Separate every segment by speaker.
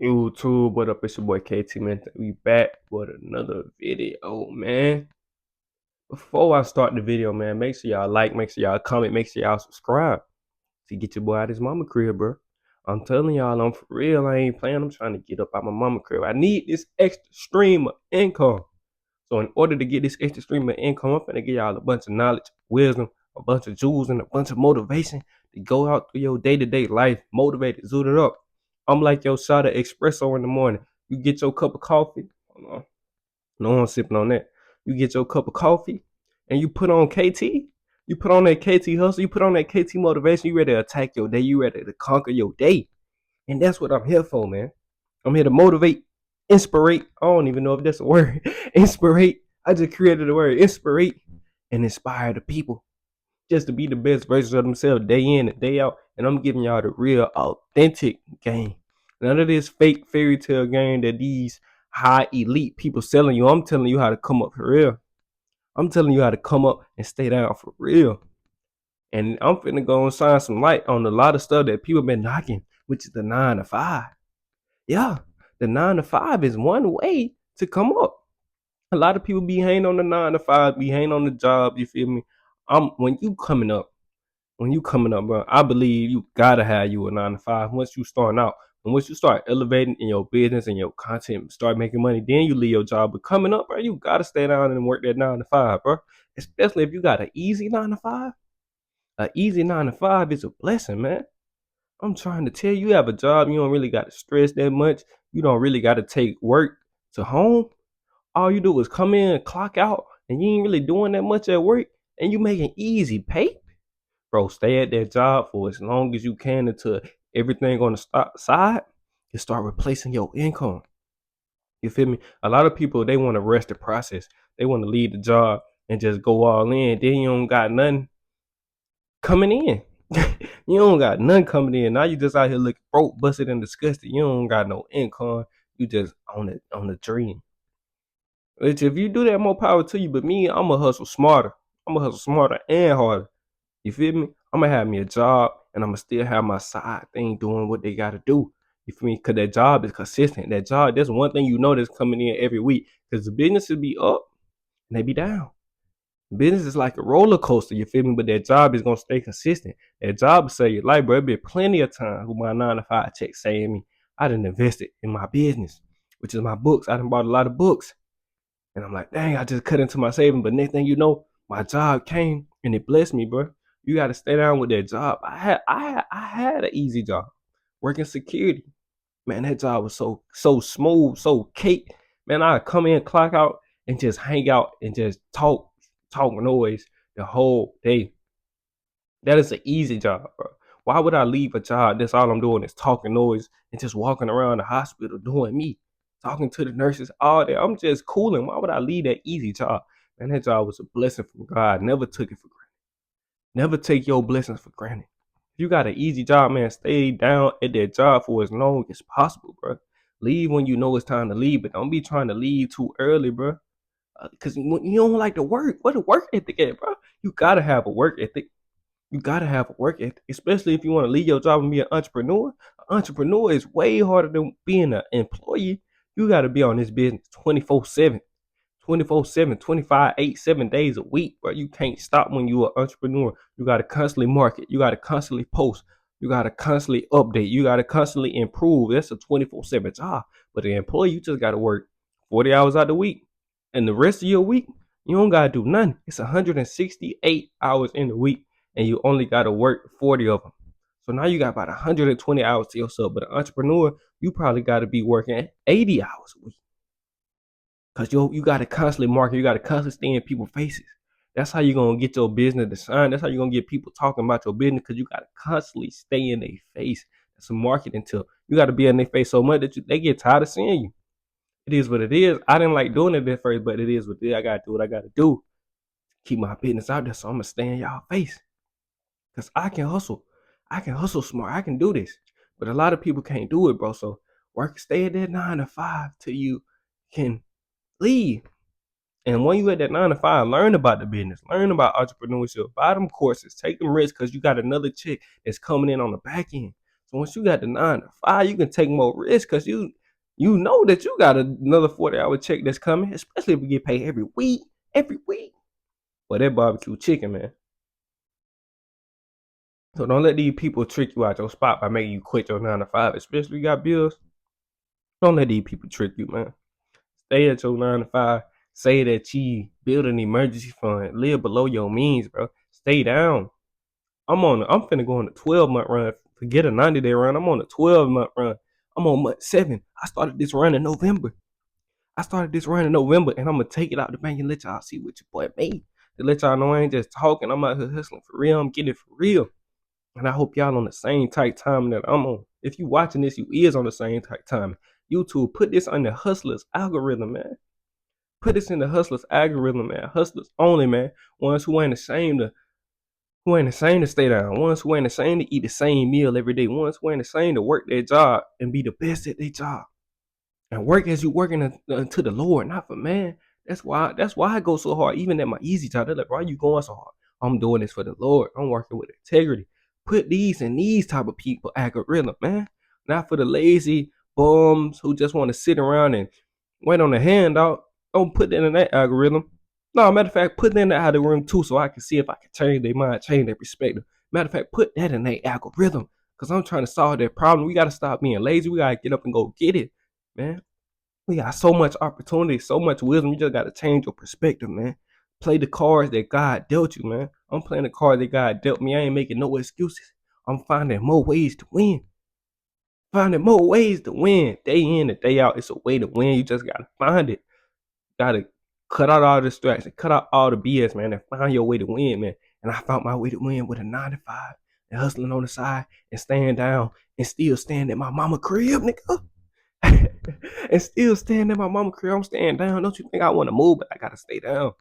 Speaker 1: YouTube, what up? It's your boy KT, man. We back with another video, man. Before I start the video, man, make sure y'all like, make sure y'all comment, make sure y'all subscribe to get your boy out of his mama crib, bro. I'm telling y'all, I'm for real. I ain't playing. I'm trying to get up out my mama crib. I need this extra stream of income. So in order to get this extra stream of income, I'm gonna give y'all a bunch of knowledge, wisdom, a bunch of jewels, and a bunch of motivation to go out through your day-to-day life, motivated, zooted up. I'm like your shot of espresso in the morning. You get your cup of coffee. Hold on. No, I'm sipping on that. You get your cup of coffee and you put on KT. You put on that KT hustle. You put on that KT motivation. You ready to attack your day. You ready to conquer your day. And that's what I'm here for, man. I'm here to motivate, inspirate. I don't even know if that's a word. Inspirate. I just created the word inspirate and inspire the people just to be the best versions of themselves day in and day out. And I'm giving y'all the real, authentic game. None of this fake fairy tale game that these high elite people selling you. I'm telling you how to come up for real. I'm telling you how to come up and stay down for real. And I'm finna go and shine some light on a lot of stuff that people been knocking, which is the 9 to 5. Yeah, the 9 to 5 is one way to come up. A lot of people be hanging on the 9 to 5, be hanging on the job. You feel me? When you coming up, bro, I believe you gotta have you a 9 to 5 once you starting out. And once you start elevating in your business and your content, start making money, then you leave your job. But coming up, bro, you gotta stay down and work that 9 to 5, bro. Especially if you got an easy 9 to 5. An easy 9 to 5 is a blessing, man. I'm trying to tell you, you have a job, you don't really got to stress that much. You don't really got to take work to home. All you do is come in, clock out, and you ain't really doing that much at work, and you making easy pay. Bro, stay at that job for as long as you can until everything on the side can start replacing your income. You feel me? A lot of people, they want to rush the process. They want to leave the job and just go all in. Then you don't got nothing coming in. You don't got none coming in. Now you just out here looking broke, busted, and disgusted. You don't got no income. You just on the dream. Which if you do that, more power to you. But me, I'ma hustle smarter. I'ma hustle smarter and harder. You feel me? I'ma have me a job and I'ma still have my side thing doing what they gotta do. You feel me? Cause that job is consistent. That job, there's one thing you know that's coming in every week. Cause the businesses be up and they be down. Business is like a roller coaster, you feel me? But that job is gonna stay consistent. That job will save your life, bro. It been plenty of times with my 9 to 5 check saving me. I done invested in my business, which is my books. I done bought a lot of books. And I'm like, dang, I just cut into my savings. But next thing you know, my job came and it blessed me, bro. You gotta stay down with that job. I had an easy job. Working security. Man, that job was so smooth, so cake. Man, I'd come in, clock out, and just hang out and just talk noise the whole day. That is an easy job, bro. Why would I leave a job that's all I'm doing is talking noise and just walking around the hospital doing me, talking to the nurses all day? I'm just cooling. Why would I leave that easy job? Man, that job was a blessing from God. Never took it for granted. Never take your blessings for granted. If you got an easy job, man, stay down at that job for as long as possible, bro. Leave when you know it's time to leave, but don't be trying to leave too early, bro. Because you don't like to work. What a work ethic at, bro? You gotta have a work ethic. You gotta have a work ethic, especially if you want to leave your job and be an entrepreneur. An entrepreneur is way harder than being an employee. You gotta be on this business 24/7. 24/7, 25, 8, 7 days a week, bro. You can't stop when you're an entrepreneur. You got to constantly market. You got to constantly post. You got to constantly update. You got to constantly improve. That's a 24/7 job. But the employee, you just got to work 40 hours out of the week. And the rest of your week, you don't got to do nothing. It's 168 hours in the week, and you only got to work 40 of them. So now you got about 120 hours to yourself. But an entrepreneur, you probably got to be working 80 hours a week. Cause you gotta constantly market, you gotta constantly stay in people's faces. That's how you're gonna get your business to shine. That's how you're gonna get people talking about your business because you gotta constantly stay in their face. That's a marketing tip. You gotta be in their face so much that they get tired of seeing you. It is what it is. I didn't like doing it at first, but it is what it is. I gotta do what I gotta do. Keep my business out there, so I'm gonna stay in y'all face. Cause I can hustle. I can hustle smart. I can do this. But a lot of people can't do it, bro. So stay at that 9 to 5 till you can leave. And when you at that 9 to 5, learn about the business, learn about entrepreneurship, buy them courses, take them risks because you got another check that's coming in on the back end. So once you got the 9 to 5, you can take more risk because you know that you got another 40-hour check that's coming, especially if you get paid every week. Every week. But that barbecue chicken, man. So don't let these people trick you out your spot by making you quit your 9 to 5, especially if you got bills. Don't let these people trick you, man. Stay at your 9 to 5. Say that you build an emergency fund. Live below your means, bro. Stay down. I'm finna go on a 12-month run. Forget a 90-day run. I'm on a 12-month run. I'm on month 7. I started this run in November. And I'm gonna take it out the bank and let y'all see what your boy made. To let y'all know I ain't just talking. I'm out here hustling for real. I'm getting it for real. And I hope y'all on the same tight time that I'm on. If you watching this, you is on the same tight time. YouTube, put this on the Hustlers algorithm, man. Put this in the Hustlers algorithm, man. Hustlers only, man. Ones who ain't ashamed to stay down. Ones who ain't ashamed to eat the same meal every day. Ones who ain't ashamed to work their job and be the best at their job. And work as you working to the Lord, not for man. That's why I go so hard. Even at my easy job, they're like, why are you going so hard? I'm doing this for the Lord. I'm working with integrity. Put these in these type of people algorithm, man. Not for the lazy bums who just want to sit around and wait on the handout. Don't put that in that algorithm. No, matter of fact, put that in the algorithm too, so I can see if I can change their mind, change their perspective. Matter of fact, put that in that algorithm, because I'm trying to solve that problem. We got to stop being lazy. We got to get up and go get it, man. We got so much opportunity, so much wisdom. You just got to change your perspective, man. Play the cards that God dealt you, man. I'm playing the cards that God dealt me. I ain't making no excuses. I'm finding more ways to win. Day in and day out. It's a way to win. You just got to find it. Got to cut out all the distractions. Cut out all the BS, man, and find your way to win, man. And I found my way to win with a 9 to 5 and hustling on the side and staying down and still staying at my mama crib, nigga. And still staying in my mama crib. I'm staying down. Don't you think I want to move, but I gotta stay down.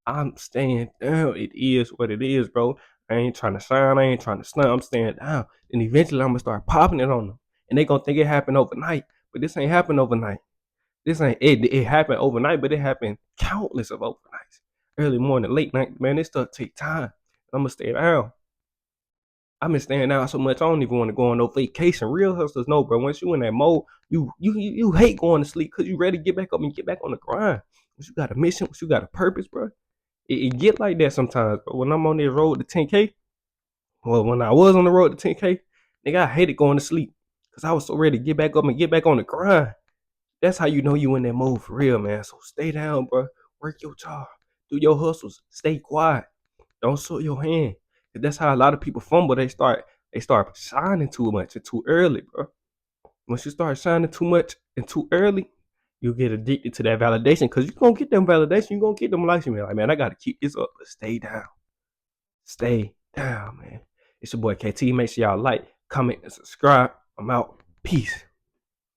Speaker 1: I'm staying down. It is what it is, bro. I ain't trying to shine. I ain't trying to stunt. I'm staying down. And eventually I'm gonna start popping it on them. And they gonna think it happened overnight. But this ain't happened overnight. This ain't it happened overnight, but it happened countless of overnights. Early morning, late night, man, this stuff take time. I'm gonna stay down. I've been staying down so much I don't even want to go on no vacation. Real hustlers know, bro. Once you in that mode, you hate going to sleep because you ready to get back up and get back on the grind. Once you got a mission, once you got a purpose, bro. It get like that sometimes. But when I'm on this road to 10K, well, when I was on the road to 10K, nigga, I hated going to sleep because I was so ready to get back up and get back on the grind. That's how you know you in that mode for real, man. So stay down, bro. Work your job. Do your hustles. Stay quiet. Don't show your hand. That's how a lot of people fumble. They start shining too much and too early, bro. Once you start shining too much and too early, you'll get addicted to that validation because you're gonna get them validation, you're gonna get them likes. You're like, man, I gotta keep this up, but stay down. Stay down, man. It's your boy KT. Make sure y'all like, comment, and subscribe. I'm out. Peace.